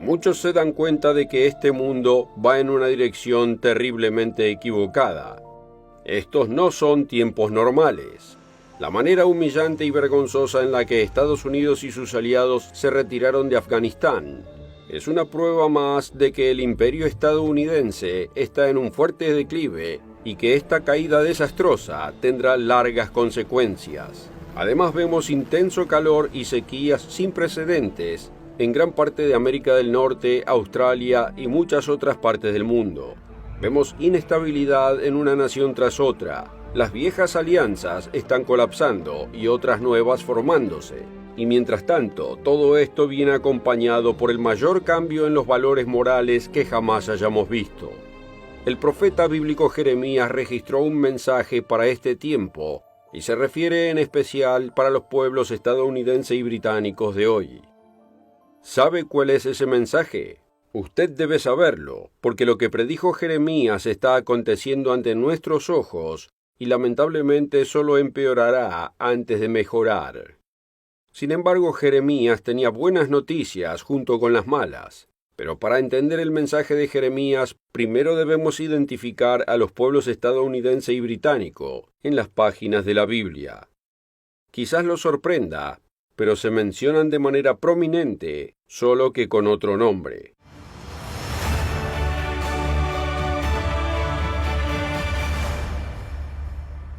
Muchos se dan cuenta de que este mundo va en una dirección terriblemente equivocada. Estos no son tiempos normales. La manera humillante y vergonzosa en la que Estados Unidos y sus aliados se retiraron de Afganistán es una prueba más de que el imperio estadounidense está en un fuerte declive y que esta caída desastrosa tendrá largas consecuencias. Además vemos intenso calor y sequías sin precedentes en gran parte de América del Norte, Australia y muchas otras partes del mundo. Vemos inestabilidad en una nación tras otra. Las viejas alianzas están colapsando y otras nuevas formándose. Y mientras tanto, todo esto viene acompañado por el mayor cambio en los valores morales que jamás hayamos visto. El profeta bíblico Jeremías registró un mensaje para este tiempo y se refiere en especial para los pueblos estadounidenses y británicos de hoy. ¿Sabe cuál es ese mensaje? Usted debe saberlo, porque lo que predijo Jeremías está aconteciendo ante nuestros ojos y lamentablemente solo empeorará antes de mejorar. Sin embargo, Jeremías tenía buenas noticias junto con las malas. Pero para entender el mensaje de Jeremías, primero debemos identificar a los pueblos estadounidense y británico en las páginas de la Biblia. Quizás lo sorprenda, pero se mencionan de manera prominente, solo que con otro nombre.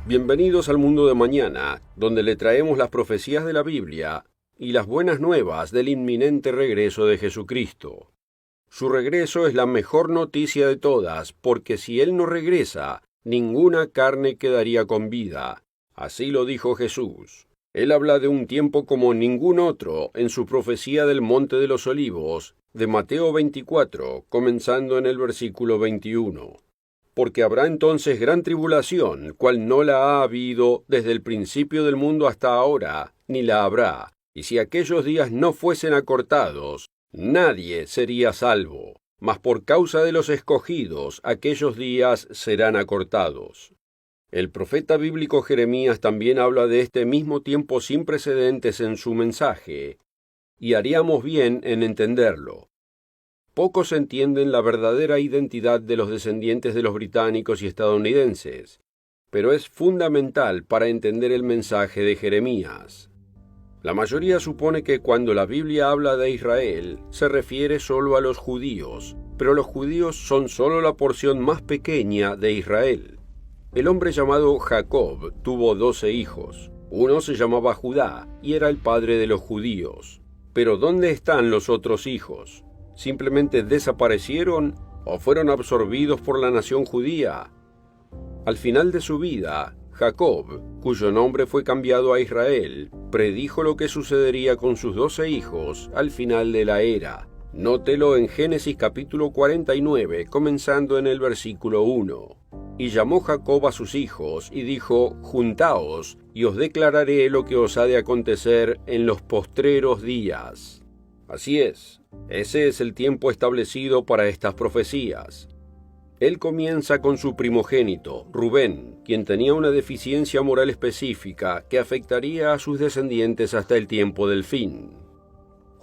Bienvenidos al Mundo de Mañana, donde le traemos las profecías de la Biblia y las buenas nuevas del inminente regreso de Jesucristo. Su regreso es la mejor noticia de todas, porque si Él no regresa, ninguna carne quedaría con vida. Así lo dijo Jesús. Él habla de un tiempo como ningún otro en su profecía del Monte de los Olivos, de Mateo 24, comenzando en el versículo 21. Porque habrá entonces gran tribulación, cual no la ha habido desde el principio del mundo hasta ahora, ni la habrá. Y si aquellos días no fuesen acortados, nadie sería salvo. Mas por causa de los escogidos, aquellos días serán acortados. El profeta bíblico Jeremías también habla de este mismo tiempo sin precedentes en su mensaje, y haríamos bien en entenderlo. Pocos entienden la verdadera identidad de los descendientes de los británicos y estadounidenses, pero es fundamental para entender el mensaje de Jeremías. La mayoría supone que cuando la Biblia habla de Israel, se refiere solo a los judíos, pero los judíos son solo la porción más pequeña de Israel. El hombre llamado Jacob tuvo 12 hijos. Uno se llamaba Judá y era el padre de los judíos. Pero ¿dónde están los otros hijos? ¿Simplemente desaparecieron o fueron absorbidos por la nación judía? Al final de su vida, Jacob, cuyo nombre fue cambiado a Israel, predijo lo que sucedería con sus 12 hijos al final de la era. Nótelo en Génesis capítulo 49, comenzando en el versículo 1. Y llamó Jacob a sus hijos, y dijo, Juntaos, y os declararé lo que os ha de acontecer en los postreros días. Así es, ese es el tiempo establecido para estas profecías. Él comienza con su primogénito, Rubén, quien tenía una deficiencia moral específica que afectaría a sus descendientes hasta el tiempo del fin.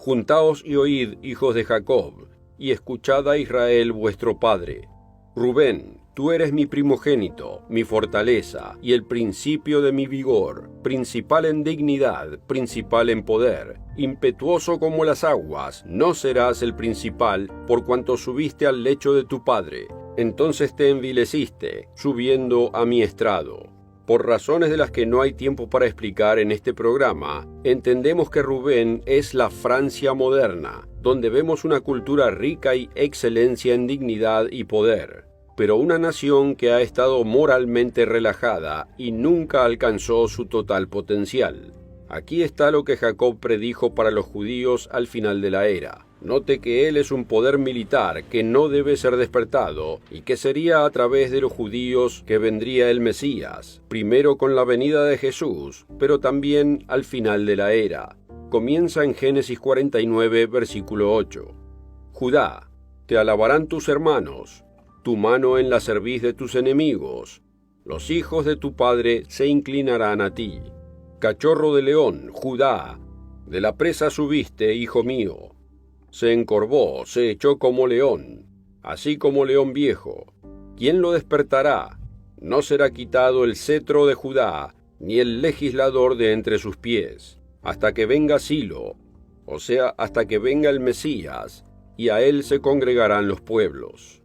Juntaos y oíd, hijos de Jacob, y escuchad a Israel vuestro padre. Rubén, tú eres mi primogénito, mi fortaleza, y el principio de mi vigor, principal en dignidad, principal en poder, impetuoso como las aguas, no serás el principal, por cuanto subiste al lecho de tu padre. Entonces te envileciste, subiendo a mi estrado. Por razones de las que no hay tiempo para explicar en este programa, entendemos que Rubén es la Francia moderna, donde vemos una cultura rica y excelencia en dignidad y poder, pero una nación que ha estado moralmente relajada y nunca alcanzó su total potencial. Aquí está lo que Jacob predijo para los judíos al final de la era. Note que él es un poder militar que no debe ser despertado y que sería a través de los judíos que vendría el Mesías, primero con la venida de Jesús, pero también al final de la era. Comienza en Génesis 49, versículo 8. Judá, te alabarán tus hermanos, tu mano en la cerviz de tus enemigos. Los hijos de tu padre se inclinarán a ti. Cachorro de león, Judá, de la presa subiste, hijo mío. Se encorvó, se echó como león, así como león viejo. ¿Quién lo despertará? No será quitado el cetro de Judá, ni el legislador de entre sus pies, hasta que venga Silo, o sea, hasta que venga el Mesías, y a él se congregarán los pueblos.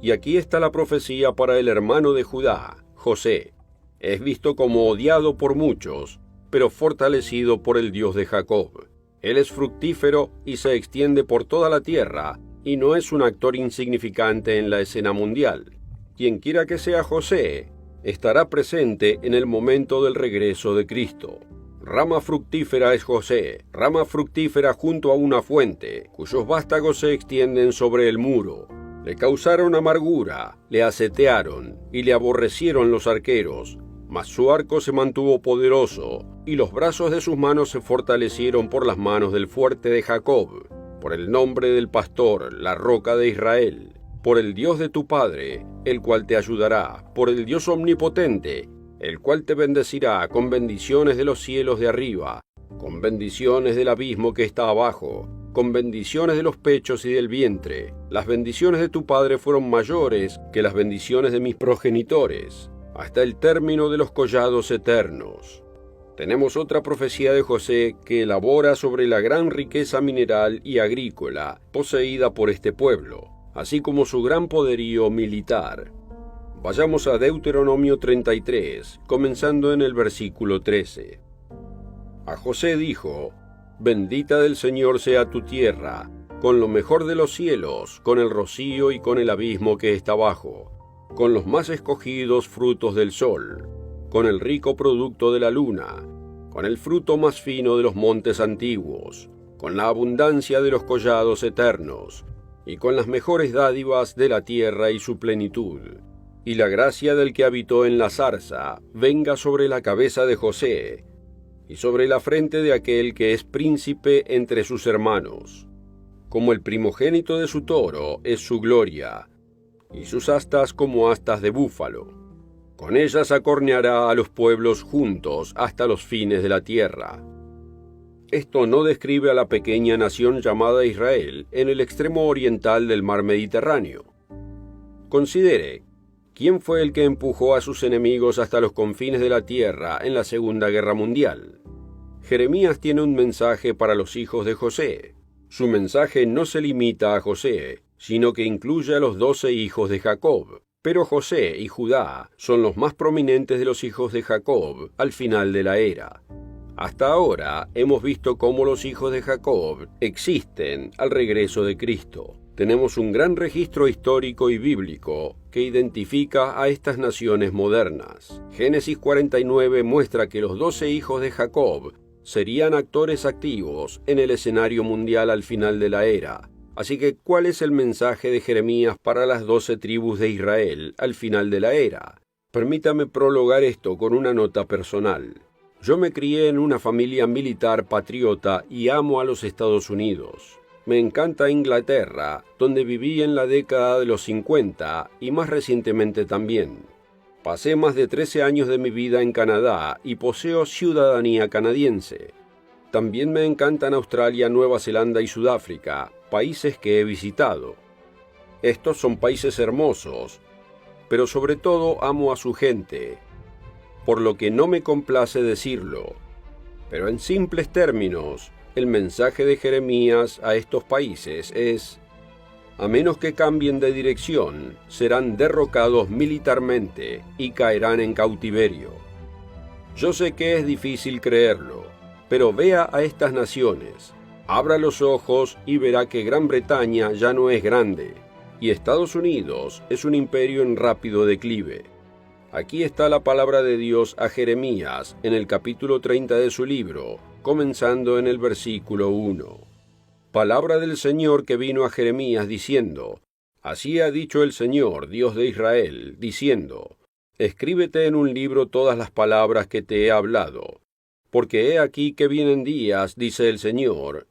Y aquí está la profecía para el hermano de Judá, José. Es visto como odiado por muchos, pero fortalecido por el Dios de Jacob. Él es fructífero y se extiende por toda la tierra, y no es un actor insignificante en la escena mundial. Quienquiera que sea José, estará presente en el momento del regreso de Cristo. Rama fructífera es José, rama fructífera junto a una fuente, cuyos vástagos se extienden sobre el muro. Le causaron amargura, le asetearon, y le aborrecieron los arqueros, mas su arco se mantuvo poderoso, y los brazos de sus manos se fortalecieron por las manos del fuerte de Jacob, por el nombre del pastor, la roca de Israel, por el Dios de tu Padre, el cual te ayudará, por el Dios omnipotente, el cual te bendecirá con bendiciones de los cielos de arriba, con bendiciones del abismo que está abajo, con bendiciones de los pechos y del vientre. Las bendiciones de tu Padre fueron mayores que las bendiciones de mis progenitores, hasta el término de los collados eternos. Tenemos otra profecía de José que elabora sobre la gran riqueza mineral y agrícola poseída por este pueblo, así como su gran poderío militar. Vayamos a Deuteronomio 33, comenzando en el versículo 13. A José dijo: Bendita del Señor sea tu tierra, con lo mejor de los cielos, con el rocío y con el abismo que está abajo, con los más escogidos frutos del sol, con el rico producto de la luna, con el fruto más fino de los montes antiguos, con la abundancia de los collados eternos, y con las mejores dádivas de la tierra y su plenitud. Y la gracia del que habitó en la zarza venga sobre la cabeza de José, y sobre la frente de aquel que es príncipe entre sus hermanos. Como el primogénito de su toro es su gloria, y sus astas como astas de búfalo. Con ellas acorneará a los pueblos juntos hasta los fines de la tierra. Esto no describe a la pequeña nación llamada Israel en el extremo oriental del mar Mediterráneo. Considere, ¿quién fue el que empujó a sus enemigos hasta los confines de la tierra en la Segunda Guerra Mundial? Jeremías tiene un mensaje para los hijos de José. Su mensaje no se limita a José, sino que incluye a los 12 hijos de Jacob. Pero José y Judá son los más prominentes de los hijos de Jacob al final de la era. Hasta ahora hemos visto cómo los hijos de Jacob existen al regreso de Cristo. Tenemos un gran registro histórico y bíblico que identifica a estas naciones modernas. Génesis 49 muestra que los 12 hijos de Jacob serían actores activos en el escenario mundial al final de la era. Así que, ¿cuál es el mensaje de Jeremías para las 12 tribus de Israel al final de la era? Permítame prologar esto con una nota personal. Yo me crié en una familia militar patriota y amo a los Estados Unidos. Me encanta Inglaterra, donde viví en la década de los 50 y más recientemente también. Pasé más de 13 años de mi vida en Canadá y poseo ciudadanía canadiense. También me encantan Australia, Nueva Zelanda y Sudáfrica, países que he visitado. Estos son países hermosos, pero sobre todo amo a su gente, por lo que no me complace decirlo. Pero en simples términos, el mensaje de Jeremías a estos países es: a menos que cambien de dirección, serán derrocados militarmente y caerán en cautiverio. Yo sé que es difícil creerlo, pero vea a estas naciones, abra los ojos y verá que Gran Bretaña ya no es grande, y Estados Unidos es un imperio en rápido declive. Aquí está la palabra de Dios a Jeremías en el capítulo 30 de su libro, comenzando en el versículo 1. Palabra del Señor que vino a Jeremías diciendo: Así ha dicho el Señor, Dios de Israel, diciendo: Escríbete en un libro todas las palabras que te he hablado. Porque he aquí que vienen días, dice el Señor,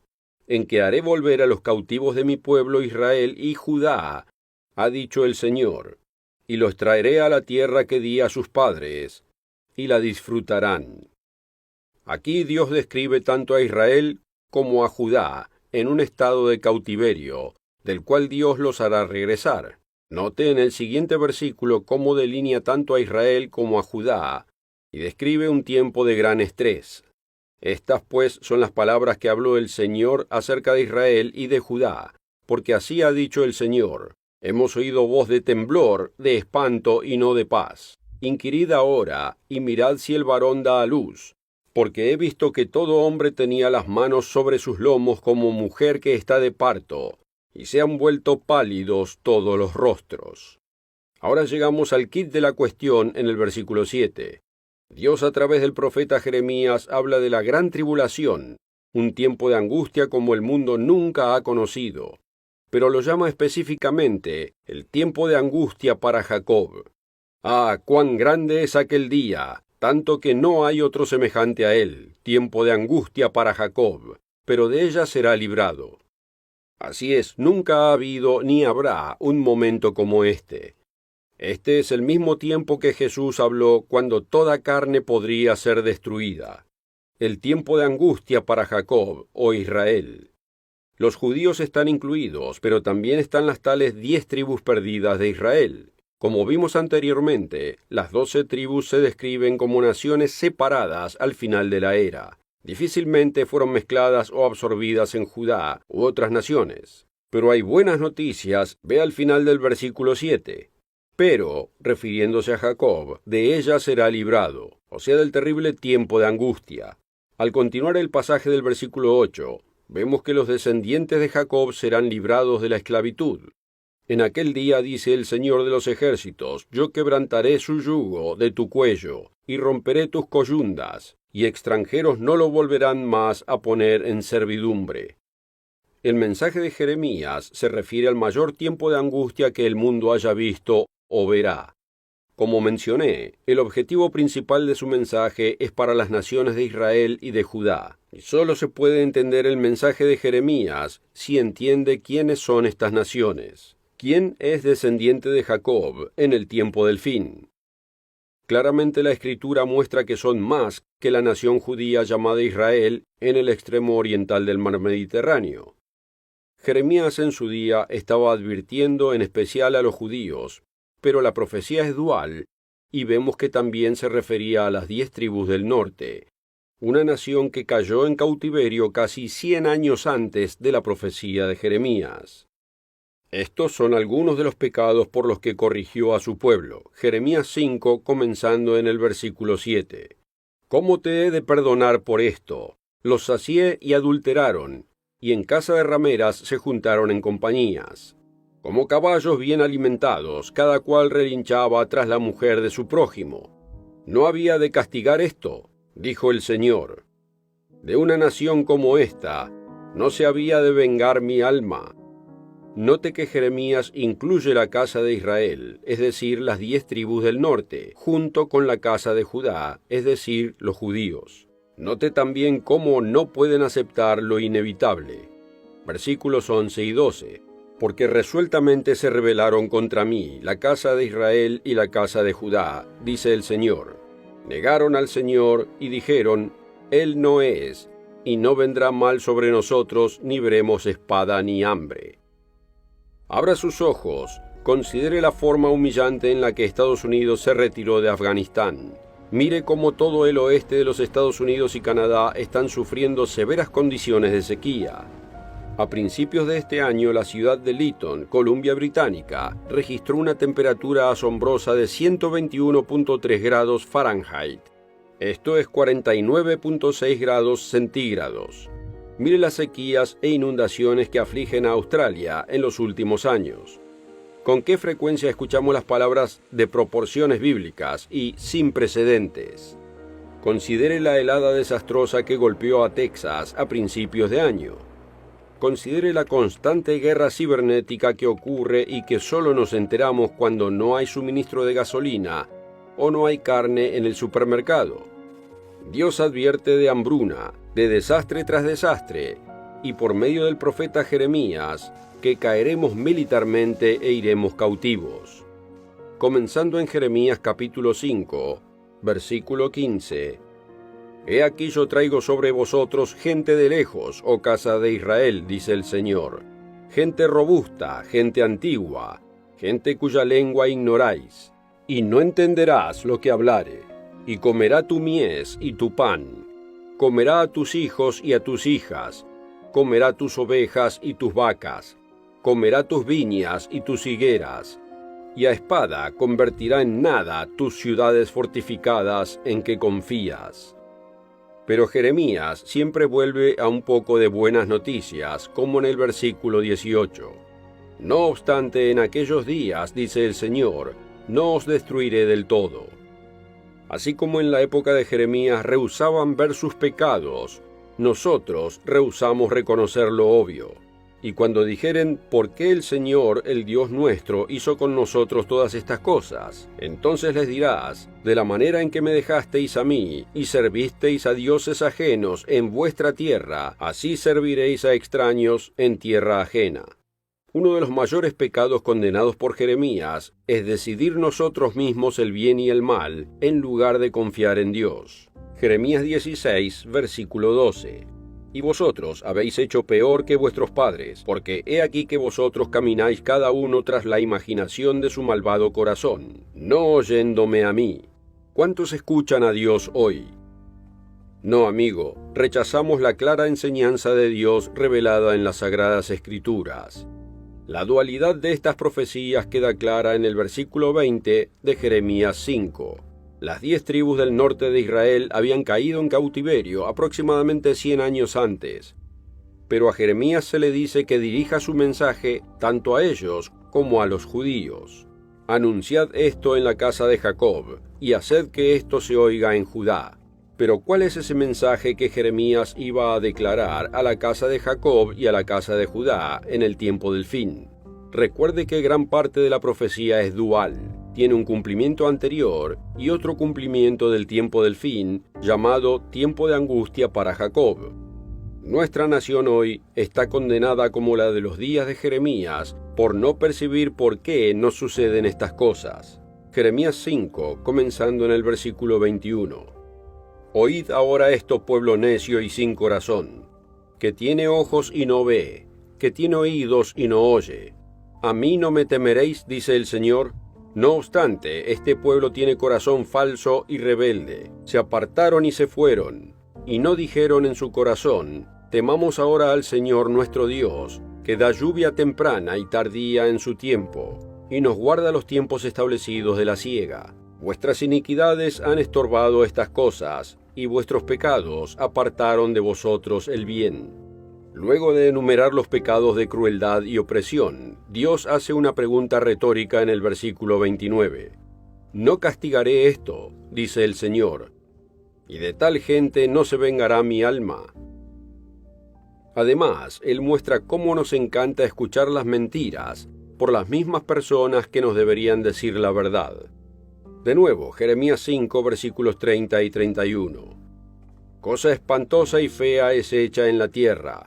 en que haré volver a los cautivos de mi pueblo Israel y Judá, ha dicho el Señor, y los traeré a la tierra que di a sus padres, y la disfrutarán. Aquí Dios describe tanto a Israel como a Judá, en un estado de cautiverio, del cual Dios los hará regresar. Note en el siguiente versículo cómo delinea tanto a Israel como a Judá, y describe un tiempo de gran estrés. Estas, pues, son las palabras que habló el Señor acerca de Israel y de Judá, porque así ha dicho el Señor: hemos oído voz de temblor, de espanto y no de paz. Inquirid ahora, y mirad si el varón da a luz, porque he visto que todo hombre tenía las manos sobre sus lomos como mujer que está de parto, y se han vuelto pálidos todos los rostros. Ahora llegamos al quid de la cuestión en el versículo 7. Dios a través del profeta Jeremías habla de la gran tribulación, un tiempo de angustia como el mundo nunca ha conocido, pero lo llama específicamente el tiempo de angustia para Jacob. ¡Ah, cuán grande es aquel día! Tanto que no hay otro semejante a él, tiempo de angustia para Jacob, pero de ella será librado. Así es, nunca ha habido ni habrá un momento como este. Este es el mismo tiempo que Jesús habló cuando toda carne podría ser destruida. El tiempo de angustia para Jacob o Israel. Los judíos están incluidos, pero también están las tales 10 tribus perdidas de Israel. Como vimos anteriormente, las 12 tribus se describen como naciones separadas al final de la era. Difícilmente fueron mezcladas o absorbidas en Judá u otras naciones. Pero hay buenas noticias, ve al final del versículo 7. Pero, refiriéndose a Jacob, de ella será librado, o sea, del terrible tiempo de angustia. Al continuar el pasaje del versículo 8, vemos que los descendientes de Jacob serán librados de la esclavitud. En aquel día, dice el Señor de los ejércitos, yo quebrantaré su yugo de tu cuello, y romperé tus coyundas, y extranjeros no lo volverán más a poner en servidumbre. El mensaje de Jeremías se refiere al mayor tiempo de angustia que el mundo haya visto o verá. Como mencioné, el objetivo principal de su mensaje es para las naciones de Israel y de Judá, y solo se puede entender el mensaje de Jeremías si entiende quiénes son estas naciones. ¿Quién es descendiente de Jacob en el tiempo del fin? Claramente la Escritura muestra que son más que la nación judía llamada Israel en el extremo oriental del mar Mediterráneo. Jeremías en su día estaba advirtiendo en especial a los judíos, pero la profecía es dual, y vemos que también se refería a las 10 tribus del norte, una nación que cayó en cautiverio casi 100 años antes de la profecía de Jeremías. Estos son algunos de los pecados por los que corrigió a su pueblo. Jeremías 5, comenzando en el versículo 7. ¿Cómo te he de perdonar por esto? Los sacié y adulteraron, y en casa de rameras se juntaron en compañías. Como caballos bien alimentados, cada cual relinchaba tras la mujer de su prójimo. ¿No había de castigar esto?, dijo el Señor. De una nación como esta, no se había de vengar mi alma. Note que Jeremías incluye la casa de Israel, es decir, las 10 tribus del norte, junto con la casa de Judá, es decir, los judíos. Note también cómo no pueden aceptar lo inevitable. Versículos 11 y 12. Porque resueltamente se rebelaron contra mí, la casa de Israel y la casa de Judá, dice el Señor. Negaron al Señor y dijeron, Él no es, y no vendrá mal sobre nosotros, ni veremos espada ni hambre. Abra sus ojos, considere la forma humillante en la que Estados Unidos se retiró de Afganistán. Mire cómo todo el oeste de los Estados Unidos y Canadá están sufriendo severas condiciones de sequía. A principios de este año, la ciudad de Lytton, Columbia Británica, registró una temperatura asombrosa de 121.3 grados Fahrenheit. Esto es 49.6 grados centígrados. Mire las sequías e inundaciones que afligen a Australia en los últimos años. ¿Con qué frecuencia escuchamos las palabras de proporciones bíblicas y sin precedentes? Considere la helada desastrosa que golpeó a Texas a principios de año. Considere la constante guerra cibernética que ocurre y que solo nos enteramos cuando no hay suministro de gasolina o no hay carne en el supermercado. Dios advierte de hambruna, de desastre tras desastre, y por medio del profeta Jeremías, que caeremos militarmente e iremos cautivos. Comenzando en Jeremías capítulo 5, versículo 15. He aquí yo traigo sobre vosotros gente de lejos, oh casa de Israel, dice el Señor, gente robusta, gente antigua, gente cuya lengua ignoráis, y no entenderás lo que hablare, y comerá tu mies y tu pan, comerá a tus hijos y a tus hijas, comerá tus ovejas y tus vacas, comerá tus viñas y tus higueras, y a espada convertirá en nada tus ciudades fortificadas en que confías. Pero Jeremías siempre vuelve a un poco de buenas noticias, como en el versículo 18. No obstante, en aquellos días, dice el Señor, no os destruiré del todo. Así como en la época de Jeremías rehusaban ver sus pecados, nosotros rehusamos reconocer lo obvio. Y cuando dijeren, ¿por qué el Señor, el Dios nuestro, hizo con nosotros todas estas cosas? Entonces les dirás, de la manera en que me dejasteis a mí, y servisteis a dioses ajenos en vuestra tierra, así serviréis a extraños en tierra ajena. Uno de los mayores pecados condenados por Jeremías es decidir nosotros mismos el bien y el mal, en lugar de confiar en Dios. Jeremías 16, versículo 12. Y vosotros habéis hecho peor que vuestros padres, porque he aquí que vosotros camináis cada uno tras la imaginación de su malvado corazón, no oyéndome a mí. ¿Cuántos escuchan a Dios hoy? No, amigo, rechazamos la clara enseñanza de Dios revelada en las Sagradas Escrituras. La dualidad de estas profecías queda clara en el versículo 20 de Jeremías 5. Las 10 tribus del norte de Israel habían caído en cautiverio aproximadamente 100 años antes. Pero a Jeremías se le dice que dirija su mensaje tanto a ellos como a los judíos. Anunciad esto en la casa de Jacob, y haced que esto se oiga en Judá. Pero ¿cuál es ese mensaje que Jeremías iba a declarar a la casa de Jacob y a la casa de Judá en el tiempo del fin? Recuerde que gran parte de la profecía es dual. Tiene un cumplimiento anterior y otro cumplimiento del tiempo del fin, llamado tiempo de angustia para Jacob. Nuestra nación hoy está condenada como la de los días de Jeremías por no percibir por qué nos suceden estas cosas. Jeremías 5, comenzando en el versículo 21. Oíd ahora esto, pueblo necio y sin corazón, que tiene ojos y no ve, que tiene oídos y no oye. A mí no me temeréis, dice el Señor. No obstante, este pueblo tiene corazón falso y rebelde. Se apartaron y se fueron, y no dijeron en su corazón, temamos ahora al Señor nuestro Dios, que da lluvia temprana y tardía en su tiempo, y nos guarda los tiempos establecidos de la siega. Vuestras iniquidades han estorbado estas cosas, y vuestros pecados apartaron de vosotros el bien. Luego de enumerar los pecados de crueldad y opresión, Dios hace una pregunta retórica en el versículo 29. No castigaré esto, dice el Señor, y de tal gente no se vengará mi alma. Además, Él muestra cómo nos encanta escuchar las mentiras por las mismas personas que nos deberían decir la verdad. De nuevo, Jeremías 5, versículos 30 y 31. Cosa espantosa y fea es hecha en la tierra.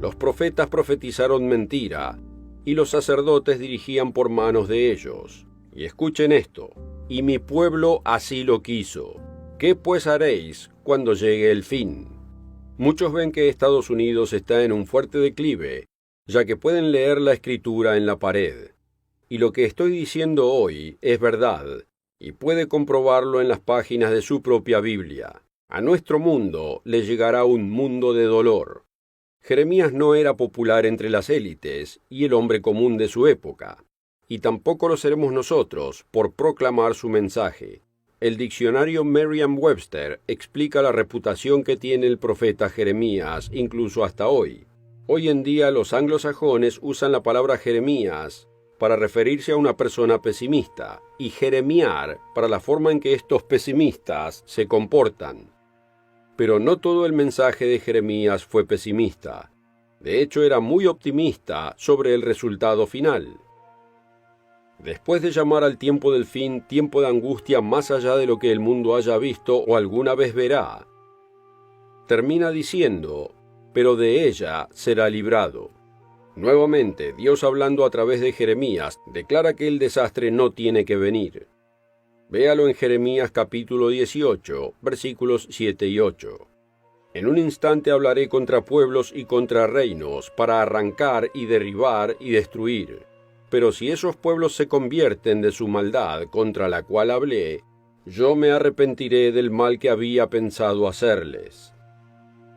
Los profetas profetizaron mentira, y los sacerdotes dirigían por manos de ellos. Y escuchen esto, y mi pueblo así lo quiso. ¿Qué pues haréis cuando llegue el fin? Muchos ven que Estados Unidos está en un fuerte declive, ya que pueden leer la escritura en la pared. Y lo que estoy diciendo hoy es verdad, y puede comprobarlo en las páginas de su propia Biblia. A nuestro mundo le llegará un mundo de dolor. Jeremías no era popular entre las élites y el hombre común de su época, y tampoco lo seremos nosotros por proclamar su mensaje. El diccionario Merriam-Webster explica la reputación que tiene el profeta Jeremías incluso hasta hoy. Hoy en día los anglosajones usan la palabra Jeremías para referirse a una persona pesimista y jeremiar para la forma en que estos pesimistas se comportan. Pero no todo el mensaje de Jeremías fue pesimista. De hecho, era muy optimista sobre el resultado final. Después de llamar al tiempo del fin tiempo de angustia más allá de lo que el mundo haya visto o alguna vez verá, termina diciendo, pero de ella será librado. Nuevamente, Dios hablando a través de Jeremías, declara que el desastre no tiene que venir. Véalo en Jeremías capítulo 18, versículos 7 y 8. En un instante hablaré contra pueblos y contra reinos, para arrancar y derribar y destruir. Pero si esos pueblos se convierten de su maldad contra la cual hablé, yo me arrepentiré del mal que había pensado hacerles.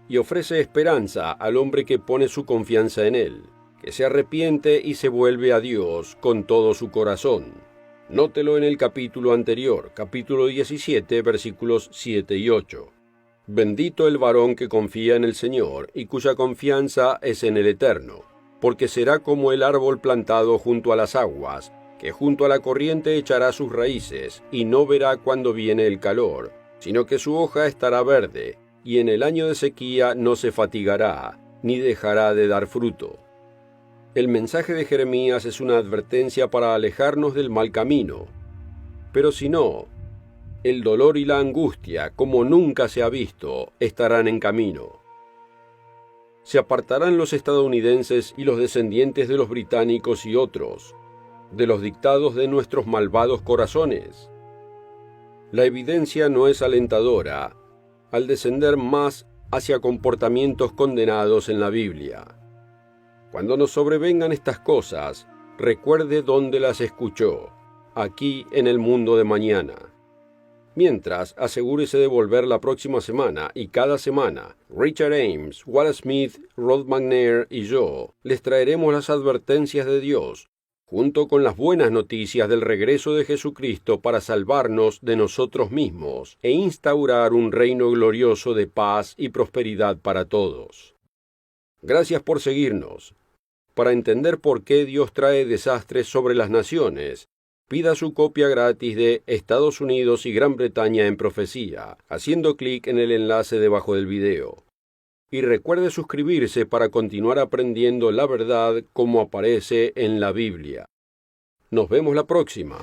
Y ofrece esperanza al hombre que pone su confianza en él, que se arrepiente y se vuelve a Dios con todo su corazón. Nótelo en el capítulo anterior, capítulo 17, versículos 7 y 8. Bendito el varón que confía en el Señor y cuya confianza es en el Eterno, porque será como el árbol plantado junto a las aguas, que junto a la corriente echará sus raíces y no verá cuando viene el calor, sino que su hoja estará verde, y en el año de sequía no se fatigará, ni dejará de dar fruto. El mensaje de Jeremías es una advertencia para alejarnos del mal camino. Pero si no, el dolor y la angustia, como nunca se ha visto, estarán en camino. Se apartarán los estadounidenses y los descendientes de los británicos y otros, de los dictados de nuestros malvados corazones. La evidencia no es alentadora al descender más hacia comportamientos condenados en la Biblia. Cuando nos sobrevengan estas cosas, recuerde dónde las escuchó, aquí en el mundo de mañana. Mientras, asegúrese de volver la próxima semana y cada semana. Richard Ames, Wallace Smith, Rod McNair y yo les traeremos las advertencias de Dios, junto con las buenas noticias del regreso de Jesucristo para salvarnos de nosotros mismos e instaurar un reino glorioso de paz y prosperidad para todos. Gracias por seguirnos. Para entender por qué Dios trae desastres sobre las naciones, pida su copia gratis de Estados Unidos y Gran Bretaña en Profecía, haciendo clic en el enlace debajo del video. Y recuerde suscribirse para continuar aprendiendo la verdad como aparece en la Biblia. Nos vemos la próxima.